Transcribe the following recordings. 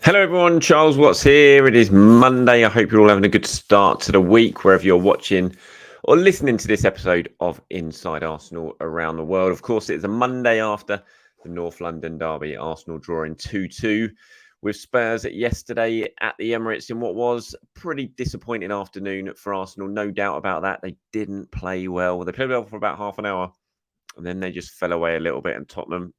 Hello, everyone. Charles Watts here. It is Monday. I hope you're all having a good start to the week, wherever you're watching or listening to this episode of Inside Arsenal Around the World. Of course, it's a Monday after the North London derby. Arsenal drawing 2-2 with Spurs yesterday at the Emirates in what was a pretty disappointing afternoon for Arsenal. No doubt about that. They didn't play well. They played well for about half an hour, and then they just fell away a little bit. And Tottenham,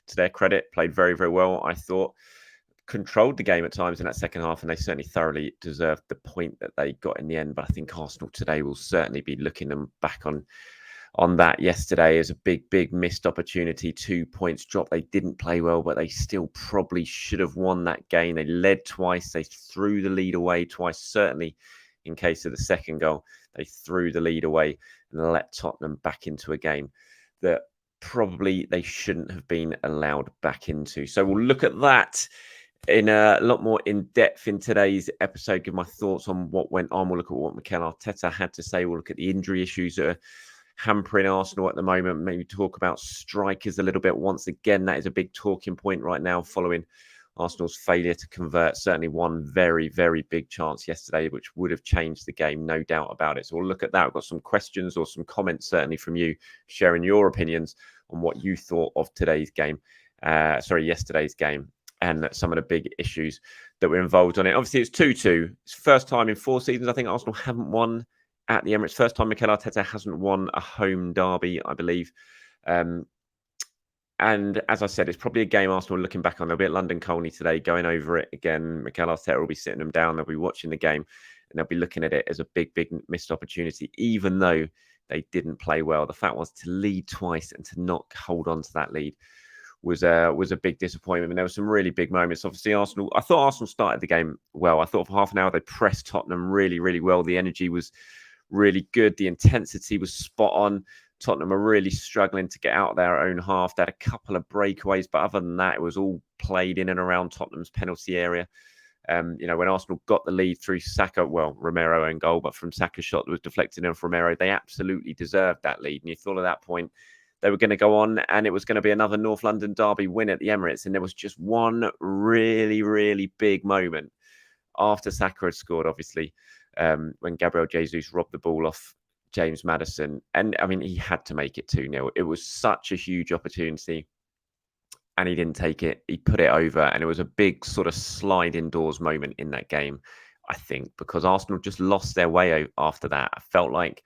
to their credit, played very, very well, I thought. Controlled the game at times in that second half, and they certainly thoroughly deserved the point that they got in the end. But I think Arsenal today will certainly be looking them back on that yesterday as a big missed opportunity. 2 points dropped. They didn't play well, but they still probably should have won that game. They led twice. They threw the lead away twice. Certainly in case of the second goal, they threw the lead away and let Tottenham back into a game that probably they shouldn't have been allowed back into. So we'll look at that in a lot more in depth in today's episode, give my thoughts on what went on. We'll look at what Mikel Arteta had to say. We'll look at the injury issues that are hampering Arsenal at the moment. Maybe talk about strikers a little bit. Once again, that is a big talking point right now following Arsenal's failure to convert. Certainly one very big chance yesterday, which would have changed the game, no doubt about it. So we'll look at that. I've got some questions or some comments certainly from you, sharing your opinions on what you thought of yesterday's game, and some of the big issues that were involved on it. Obviously, it's 2-2. It's first time in 4 seasons. I think Arsenal haven't won at the Emirates. First time Mikel Arteta hasn't won a home derby, I believe. And as I said, it's probably a game Arsenal looking back on. They'll be at London Colney today, going over it again. Mikel Arteta will be sitting them down. They'll be watching the game, and they'll be looking at it as a big missed opportunity, even though they didn't play well. The fact was, to lead twice and to not hold on to that lead was a big disappointment. And there were some really big moments. Obviously, I thought Arsenal started the game well. I thought for half an hour they pressed Tottenham really well. The energy was really good. The intensity was spot on. Tottenham are really struggling to get out of their own half. They had a couple of breakaways, but other than that, it was all played in and around Tottenham's penalty area. When Arsenal got the lead through Saka, Romero own goal, but from Saka's shot that was deflected in from Romero, they absolutely deserved that lead. And you thought at that point they were going to go on and it was going to be another North London derby win at the Emirates. And there was just one really big moment after Saka had scored, obviously, when Gabriel Jesus robbed the ball off James Maddison. And I mean, he had to make it 2-0. It was such a huge opportunity and he didn't take it. He put it over, and it was a big sort of slide indoors moment in that game, I think, because Arsenal just lost their way after that. I felt like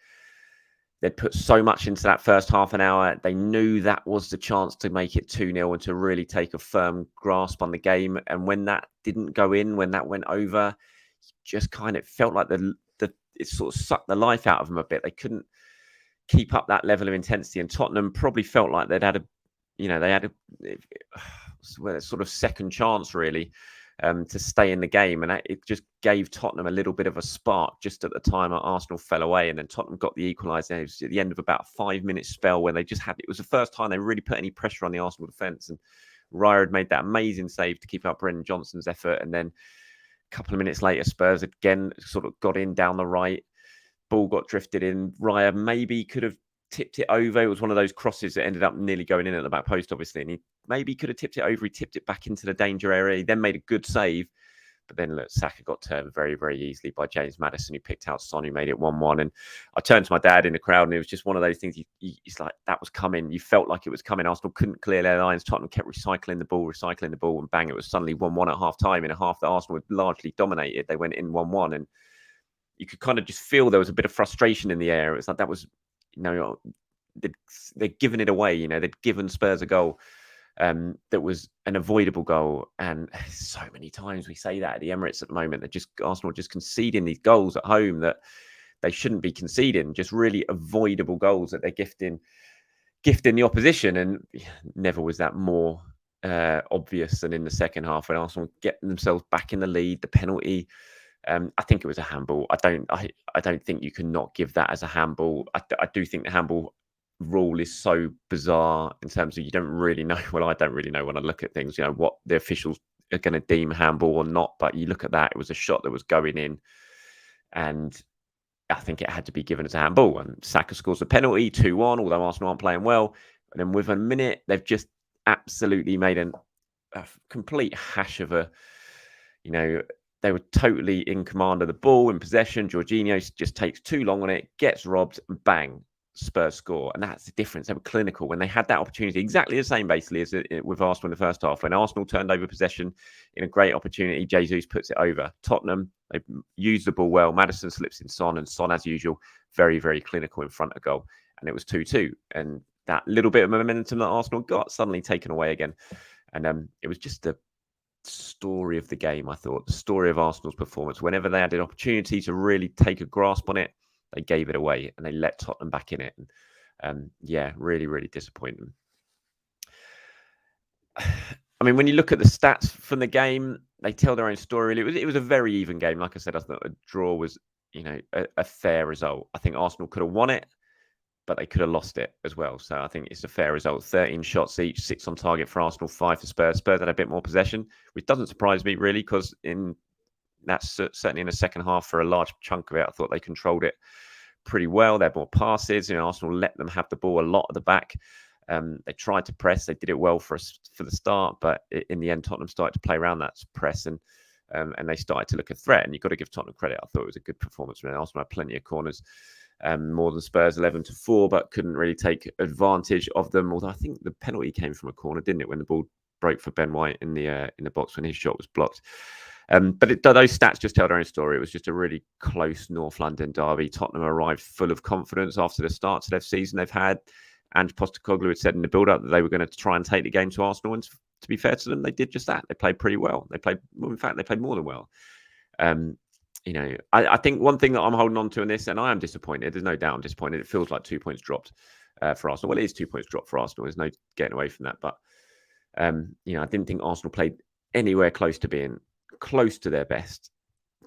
they'd put so much into that first half an hour. They knew that was the chance to make it 2-0 and to really take a firm grasp on the game. And when that didn't go in, when that went over, just kind of felt like it sort of sucked the life out of them a bit. They couldn't keep up that level of intensity. And Tottenham probably felt like they had a sort of second chance, really, to stay in the game. And it just gave Tottenham a little bit of a spark just at the time Arsenal fell away. And then Tottenham got the equaliser. It was at the end of about a 5-minute spell when they just it was the first time they really put any pressure on the Arsenal defence. And Raya had made that amazing save to keep up Brendan Johnson's effort. And then a couple of minutes later, Spurs again sort of got in down the right. Ball got drifted in. Raya maybe could have tipped it over. It was one of those crosses that ended up nearly going in at the back post, obviously. And he maybe could have tipped it over. He tipped it back into the danger area. He then made a good save. But then, look, Saka got turned very easily by James Maddison, who picked out Son, who made it 1-1. And I turned to my dad in the crowd, and it was just one of those things. He's like, that was coming. You felt like it was coming. Arsenal couldn't clear their lines. Tottenham kept recycling the ball, and bang, it was suddenly 1-1 at half time. In a half that Arsenal had largely dominated, they went in 1-1. And you could kind of just feel there was a bit of frustration in the air. It's like that was, they'd given it away. They'd given Spurs a goal that was an avoidable goal. And so many times we say that at the Emirates at the moment, that Arsenal just conceding these goals at home that they shouldn't be conceding, just really avoidable goals that they're gifting the opposition. And never was that more obvious than in the second half when Arsenal getting themselves back in the lead. The penalty, I think it was a handball. I don't think you can not give that as a handball. I do think the handball rule is so bizarre in terms of you don't really know. Well, I don't really know when I look at things, what the officials are going to deem handball or not. But you look at that, it was a shot that was going in, and I think it had to be given as a handball. And Saka scores a penalty, 2-1, although Arsenal aren't playing well. And then within a minute, they've just absolutely made a complete hash of a You know, they were totally in command of the ball, in possession. Jorginho just takes too long on it, gets robbed, and bang, Spurs score. And that's the difference. They were clinical when they had that opportunity. Exactly the same, basically, as with Arsenal in the first half. When Arsenal turned over possession in a great opportunity, Jesus puts it over. Tottenham, they used the ball well. Maddison slips in Son, and Son, as usual, very, very clinical in front of goal. And it was 2-2. And that little bit of momentum that Arsenal got suddenly taken away again. And it was just the story of the game, I thought. The story of Arsenal's performance. Whenever they had an opportunity to really take a grasp on it, they gave it away and they let Tottenham back in it. And yeah, really, really disappointing. I mean, when you look at the stats from the game, they tell their own story. It was a very even game. Like I said, I thought a draw was, a fair result. I think Arsenal could have won it, but they could have lost it as well. So I think it's a fair result. 13 shots each, 6 on target for Arsenal, 5 for Spurs. Spurs had a bit more possession, which doesn't surprise me really, because that's certainly in the second half for a large chunk of it, I thought they controlled it pretty well. They had more passes. Arsenal let them have the ball a lot at the back. They tried to press. They did it well for the start, but in the end, Tottenham started to play around that press and they started to look a threat. And you've got to give Tottenham credit. I thought it was a good performance. Arsenal had plenty of corners. More than Spurs, 11-4, but couldn't really take advantage of them. Although I think the penalty came from a corner, didn't it, when the ball broke for Ben White in the box when his shot was blocked. But those stats just tell their own story. It was just a really close North London derby. Tottenham arrived full of confidence after the start to their season they've had. And Postecoglou had said in the build-up that they were going to try and take the game to Arsenal. And to be fair to them, they did just that. They played pretty well. They played more than well. I think one thing that I'm holding on to in this, and I am disappointed, there's no doubt I'm disappointed. It feels like 2 points dropped for Arsenal. Well, it is 2 points dropped for Arsenal. There's no getting away from that. But, I didn't think Arsenal played anywhere close to being close to their best.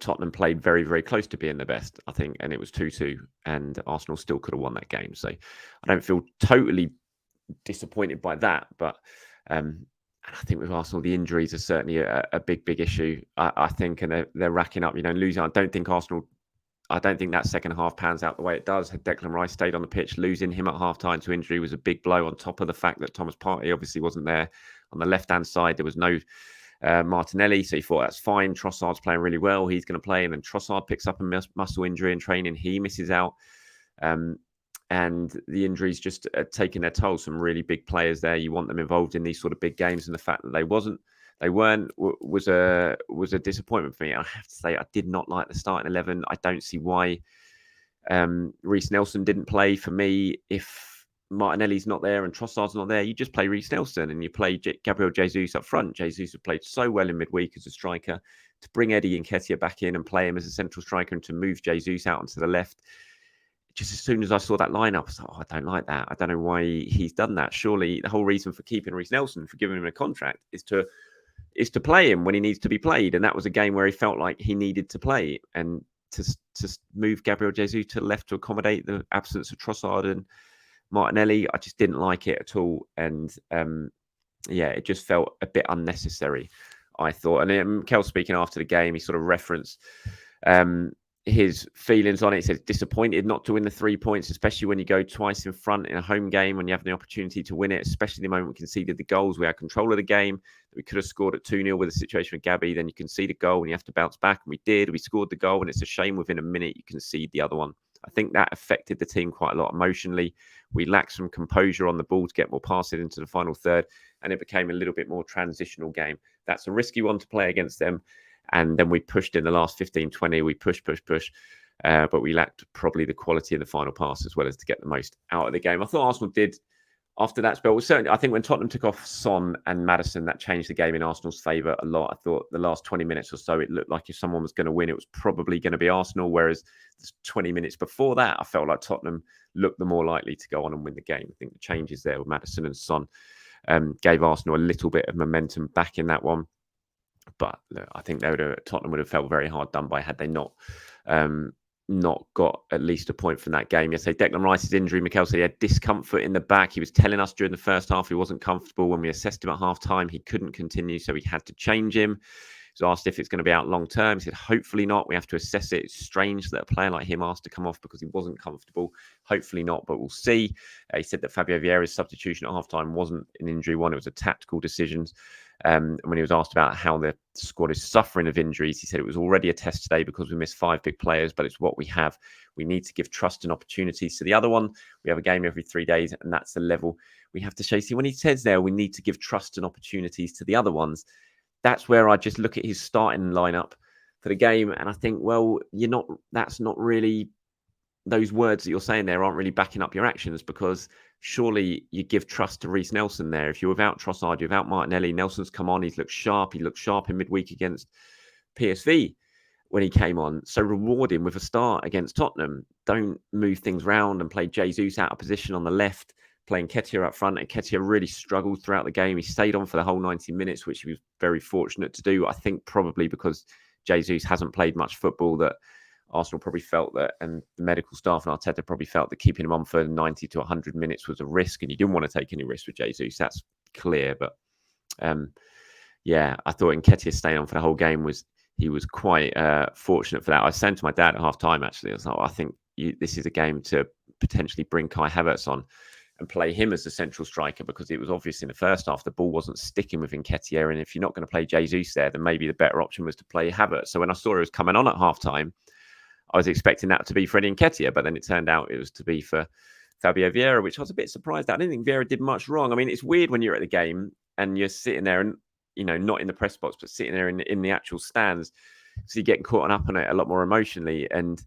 Tottenham played very, very close to being the best, I think, and it was 2-2, and Arsenal still could have won that game. So I don't feel totally disappointed by that, but and I think with Arsenal, the injuries are certainly a big, big issue. I think, and they're racking up. Losing. I don't think that second half pans out the way it does. Had Declan Rice stayed on the pitch, losing him at half time to injury was a big blow. On top of the fact that Thomas Partey obviously wasn't there on the left hand side, there was no Martinelli, so you thought that's fine. Trossard's playing really well. He's going to play, and then Trossard picks up a muscle injury in training. He misses out. And the injuries just taking their toll. Some really big players there. You want them involved in these sort of big games, and the fact that they weren't was a disappointment for me. I have to say, I did not like the starting 11. I don't see why Reece Nelson didn't play. For me, if Martinelli's not there and Trossard's not there, you just play Reece Nelson and you play Gabriel Jesus up front. Jesus has played so well in midweek as a striker. To bring Eddie Nketiah back in and play him as a central striker and to move Jesus out onto the left, just as soon as I saw that lineup, I was like, I don't like that. I don't know why he's done that. Surely the whole reason for keeping Reece Nelson, for giving him a contract, is to play him when he needs to be played. And that was a game where he felt like he needed to play. And to move Gabriel Jesus to the left to accommodate the absence of Trossard and Martinelli, I just didn't like it at all. And it just felt a bit unnecessary, I thought. And then Mikel speaking after the game, he sort of referenced his feelings on it. He said disappointed not to win the 3 points, especially when you go twice in front in a home game, when you have the opportunity to win it, especially the moment we conceded the goals. We had control of the game. We could have scored at 2-0 with a situation with Gabby. Then you concede a goal and you have to bounce back. And we did. We scored the goal, and it's a shame within a minute you concede the other one. I think that affected the team quite a lot emotionally. We lacked some composure on the ball to get more passes into the final third, and it became a little bit more transitional game. That's a risky one to play against them. And then we pushed in the last 15, 20. We push. But we lacked probably the quality in the final pass as well as to get the most out of the game. I thought Arsenal did after that spell. Certainly, I think when Tottenham took off Son and Maddison, that changed the game in Arsenal's favour a lot. I thought the last 20 minutes or so, it looked like if someone was going to win, it was probably going to be Arsenal. Whereas 20 minutes before that, I felt like Tottenham looked the more likely to go on and win the game. I think the changes there with Maddison and Son gave Arsenal a little bit of momentum back in that one. But look, I think Tottenham would have felt very hard done by had they not got at least a point from that game. Yesterday, Declan Rice's injury, Mikel said he had discomfort in the back. He was telling us during the first half he wasn't comfortable. When we assessed him at half time, he couldn't continue, so we had to change him. He was asked if it's going to be out long term. He said, hopefully not. We have to assess it. It's strange that a player like him asked to come off because he wasn't comfortable. Hopefully not, but we'll see. He said that Fabio Vieira's substitution at half time wasn't an injury one. It was a tactical decision. And when he was asked about how the squad is suffering of injuries, he said it was already a test today because we missed 5 big players, but it's what we have. We need to give trust and opportunities to the other one. We have a game every 3 days, and that's the level we have to show. See, when he says there, we need to give trust and opportunities to the other ones, that's where I just look at his starting lineup for the game, and I think, well, that's not really, those words that you're saying there aren't really backing up your actions, because surely you give trust to Reece Nelson there. If you're without Trossard, you're without Martinelli, Nelson's come on, he's looked sharp. He looked sharp in midweek against PSV when he came on. So reward him with a start against Tottenham. Don't move things around and play Jesus out of position on the left, playing Nketiah up front. And Nketiah really struggled throughout the game. He stayed on for the whole 90 minutes, which he was very fortunate to do. I think probably because Jesus hasn't played much football, that Arsenal probably felt that, and the medical staff and Arteta probably felt that keeping him on for 90 to 100 minutes was a risk, and you didn't want to take any risk with Jesus. That's clear. But yeah, I thought Nketiah staying on for the whole game was quite fortunate for that. I was saying to my dad at half time, actually, I was like, I think this is a game to potentially bring Kai Havertz on and play him as the central striker, because it was obvious in the first half the ball wasn't sticking with Nketiah, and if you're not going to play Jesus there, then maybe the better option was to play Havertz. So when I saw he was coming on at half time, I was expecting that to be for Eddie Nketiah, but then it turned out it was to be for Fabio Vieira, which I was a bit surprised at. I didn't think Vieira did much wrong. I mean, it's weird when you're at the game and you're sitting there and, not in the press box, but sitting there in the actual stands. So you're getting caught up on it a lot more emotionally. And,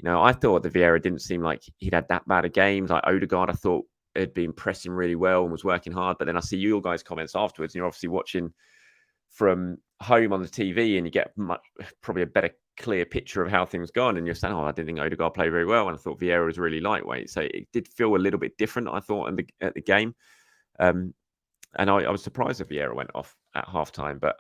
I thought that Vieira didn't seem like he'd had that bad a game. Like Odegaard, I thought had been pressing really well and was working hard. But then I see your guys' comments afterwards, and you're obviously watching from home on the TV, and you get probably a better clear picture of how things gone, and you're saying, I didn't think Odegaard played very well, and I thought Vieira was really lightweight, so it did feel a little bit different, I thought, at the game. And I was surprised that Vieira went off at halftime, but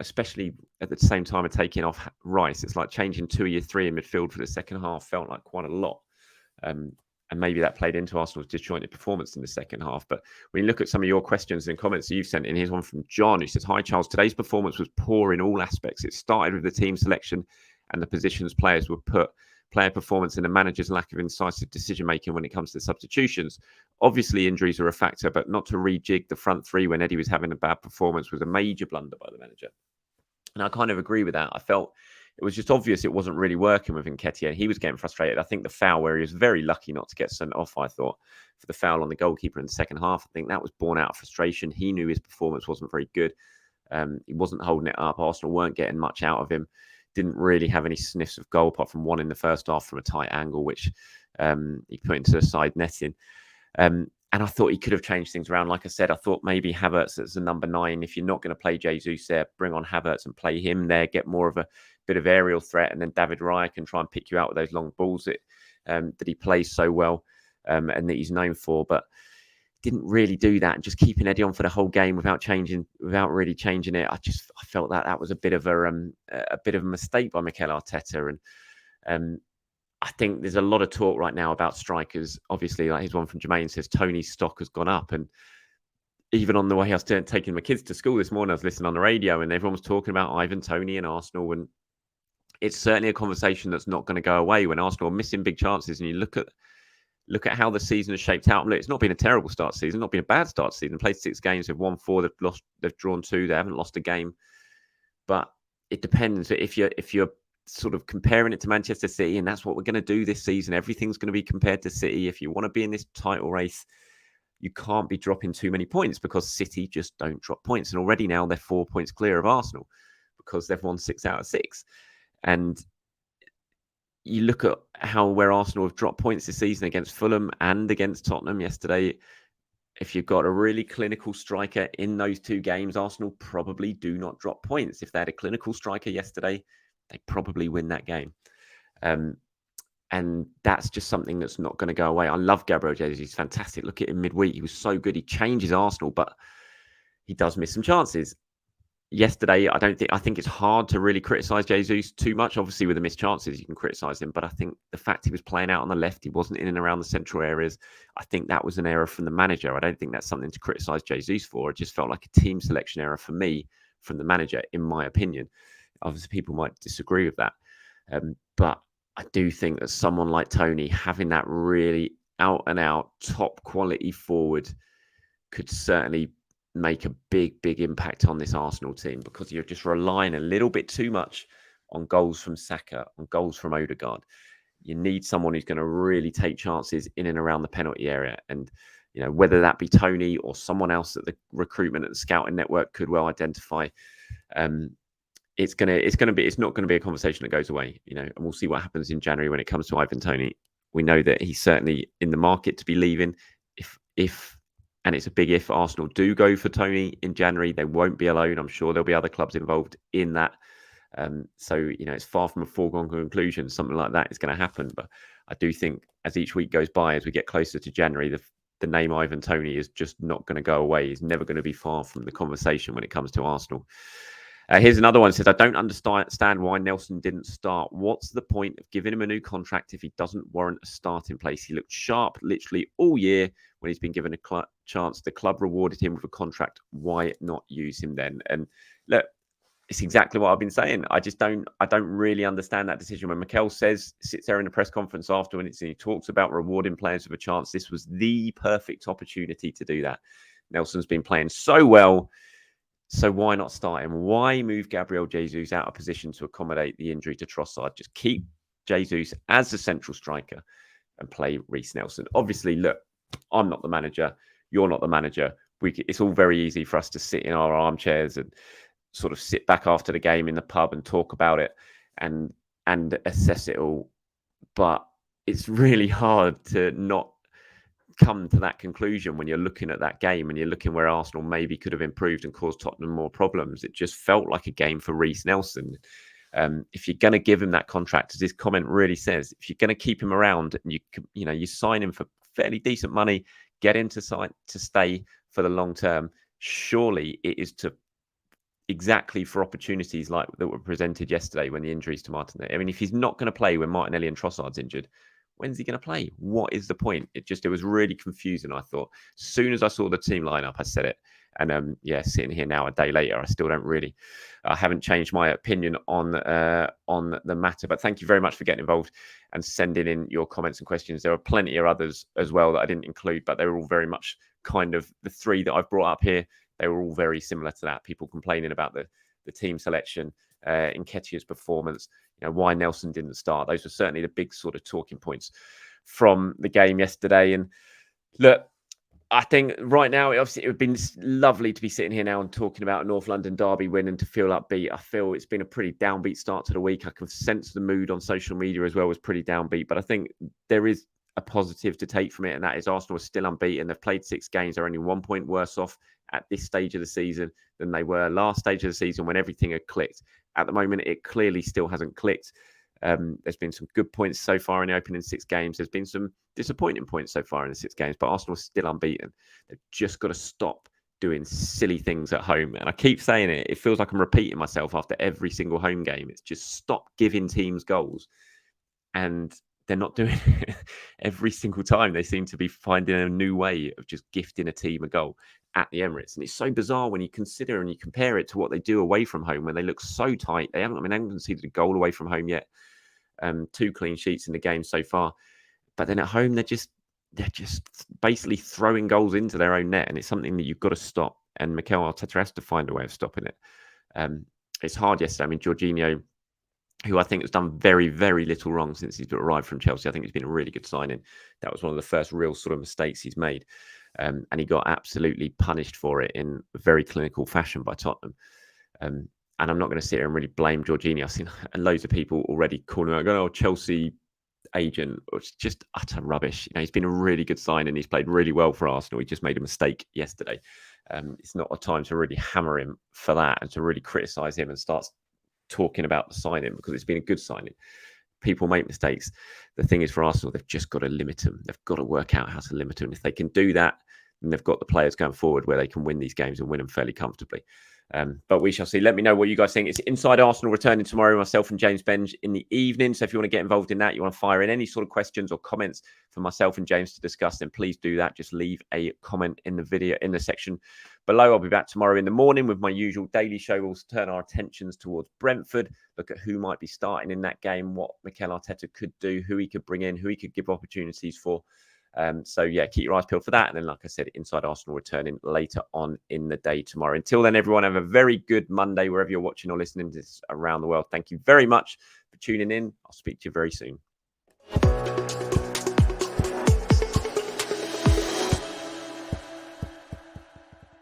especially at the same time of taking off Rice, it's like changing 2 of your 3 in midfield for the second half felt like quite a lot. And maybe that played into Arsenal's disjointed performance in the second half. But when you look at some of your questions and comments that you've sent in, here's one from John, who says, "Hi, Charles. Today's performance was poor in all aspects. It started with the team selection and the positions players were put, player performance and the manager's lack of incisive decision-making when it comes to substitutions. Obviously, injuries are a factor, but not to rejig the front three when Eddie was having a bad performance was a major blunder by the manager." And I kind of agree with that. I felt it was just obvious it wasn't really working with Nketiah. He was getting frustrated. I think the foul, where he was very lucky not to get sent off, I thought, for the foul on the goalkeeper in the second half, I think that was born out of frustration. He knew his performance wasn't very good. He wasn't holding it up. Arsenal weren't getting much out of him. Didn't really have any sniffs of goal, apart from one in the first half from a tight angle, which he put into the side netting. And I thought he could have changed things around. Like I said, I thought maybe Havertz as a number 9. If you're not going to play Jesus there, bring on Havertz and play him there, get more of a bit of aerial threat, and then David Raya can try and pick you out with those long balls that he plays so well and that he's known for. But didn't really do that, and just keeping Eddie on for the whole game without really changing it. I felt that was a bit of a mistake by Mikel Arteta. And I think there's a lot of talk right now about strikers. Obviously, like his one from Jermaine says, Tony's stock has gone up. And even on the way I was taking my kids to school this morning, I was listening on the radio and everyone was talking about Ivan Toney and Arsenal. And it's certainly a conversation that's not going to go away when Arsenal are missing big chances. And you look at how the season has shaped out. Look, it's not been a terrible start season, not been a bad start season. Played 6 games, they've won 4, they've drawn 2, they haven't lost a game. But it depends. If you're sort of comparing it to Manchester City, and that's what we're going to do this season. Everything's going to be compared to City. If you want to be in this title race, you can't be dropping too many points, because City just don't drop points. And already now they're 4 points clear of Arsenal because they've won 6 out of 6. And you look at where Arsenal have dropped points this season against Fulham and against Tottenham yesterday. If you've got a really clinical striker in those 2 games, Arsenal probably do not drop points. If they had a clinical striker yesterday, they probably win that game. And that's just something that's not going to go away. I love Gabriel Jesus. He's fantastic. Look at him midweek. He was so good. He changes Arsenal, but he does miss some chances. Yesterday, I think it's hard to really criticise Jesus too much. Obviously, with the missed chances, you can criticise him. But I think the fact he was playing out on the left, he wasn't in and around the central areas, I think that was an error from the manager. I don't think that's something to criticise Jesus for. It just felt like a team selection error for me from the manager, in my opinion. Obviously, people might disagree with that. But I do think that someone like Toney, having that really out-and-out top quality forward, could certainly make a big impact on this Arsenal team, because you're just relying a little bit too much on goals from Saka, on goals from Odegaard. You need someone who's going to really take chances in and around the penalty area. And, whether that be Tony or someone else that the recruitment and the scouting network could well identify, it's not going to be a conversation that goes away, and we'll see what happens in January when it comes to Ivan Toney. We know that he's certainly in the market to be leaving. If and it's a big if, Arsenal do go for Tony in January, they won't be alone. I'm sure there'll be other clubs involved in that. So it's far from a foregone conclusion something like that is going to happen. But I do think as each week goes by, as we get closer to January, the name Ivan Toney is just not going to go away. He's never going to be far from the conversation when it comes to Arsenal. Here's another one. It says, I don't understand why Nelson didn't start. What's the point of giving him a new contract if he doesn't warrant a starting place? He looked sharp literally all year when he's been given a chance. The club rewarded him with a contract. Why not use him then? And look, it's exactly what I've been saying. I don't really understand that decision. When Mikel sits there in the press conference afterwards and he talks about rewarding players with a chance, this was the perfect opportunity to do that. Nelson's been playing so well. So why not start him? Why move Gabriel Jesus out of position to accommodate the injury to Trossard? Just keep Jesus as the central striker and play Reiss Nelson. Obviously, look, I'm not the manager. You're not the manager. It's all very easy for us to sit in our armchairs and sort of sit back after the game in the pub and talk about it and assess it all. But it's really hard to not come to that conclusion when you're looking at that game and you're looking where Arsenal maybe could have improved and caused Tottenham more problems. It just felt like a game for Reiss Nelson. If you're going to give him that contract, as his comment really says, if you're going to keep him around and you sign him for fairly decent money, get him to stay for the long term, surely it is to exactly for opportunities like that were presented yesterday when the injuries to Martinelli. I mean, if he's not going to play when Martinelli and Trossard's injured, when's he going to play? What is the point? It was really confusing, I thought. As soon as I saw the team lineup, I said it. And sitting here now a day later, I haven't changed my opinion on the matter. But thank you very much for getting involved and sending in your comments and questions. There are plenty of others as well that I didn't include, but they were all very much kind of the three that I've brought up here. They were all very similar to that. People complaining about the team selection, Nketiah's performance, why Nelson didn't start. Those were certainly the big sort of talking points from the game yesterday. And look, I think right now, it would be lovely to be sitting here now and talking about a North London derby win and to feel upbeat. I feel it's been a pretty downbeat start to the week. I can sense the mood on social media as well was pretty downbeat. But I think there is a positive to take from it, and that is Arsenal are still unbeaten. They've played 6 games. They're only 1 point worse off at this stage of the season than they were last stage of the season when everything had clicked. At the moment, it clearly still hasn't clicked. There's been some good points so far in the opening 6 games. There's been some disappointing points so far in the 6 games, but Arsenal is still unbeaten. They've just got to stop doing silly things at home. And I keep saying it. It feels like I'm repeating myself after every single home game. It's just stop giving teams goals. And they're not doing it every single time. They seem to be finding a new way of just gifting a team a goal at the Emirates. And it's so bizarre when you consider and you compare it to what they do away from home when they look so tight. They haven't conceded a goal away from home yet. 2 clean sheets in the game so far. But then at home, they're just basically throwing goals into their own net. And it's something that you've got to stop. And Mikel Arteta has to find a way of stopping it. It's hard yesterday. I mean, Jorginho, who I think has done very, very little wrong since he's arrived from Chelsea. I think he's been a really good signing. That was one of the first real sort of mistakes he's made. And he got absolutely punished for it in a very clinical fashion by Tottenham. And I'm not going to sit here and really blame Jorginho. I've seen loads of people already calling him, oh, Chelsea agent. It's just utter rubbish. He's been a really good signing. He's played really well for Arsenal. He just made a mistake yesterday. It's not a time to really hammer him for that and to really criticise him and start talking about the signing, because it's been a good signing. People make mistakes. The thing is, for Arsenal, they've just got to limit them. They've got to work out how to limit them. If they can do that, then they've got the players going forward where they can win these games and win them fairly comfortably. But we shall see. Let me know what you guys think. It's Inside Arsenal returning tomorrow, myself and James Benge in the evening. So if you want to get involved in that, you want to fire in any sort of questions or comments for myself and James to discuss, then please do that. Just leave a comment in the video, in the section below. I'll be back tomorrow in the morning with my usual daily show. We'll turn our attentions towards Brentford, look at who might be starting in that game, what Mikel Arteta could do, who he could bring in, who he could give opportunities for. So yeah, keep your eyes peeled for that. And then, like I said, Inside Arsenal returning later on in the day tomorrow. Until then, everyone, have a very good Monday wherever you're watching or listening to this around the world. Thank you very much for tuning in. I'll speak to you very soon.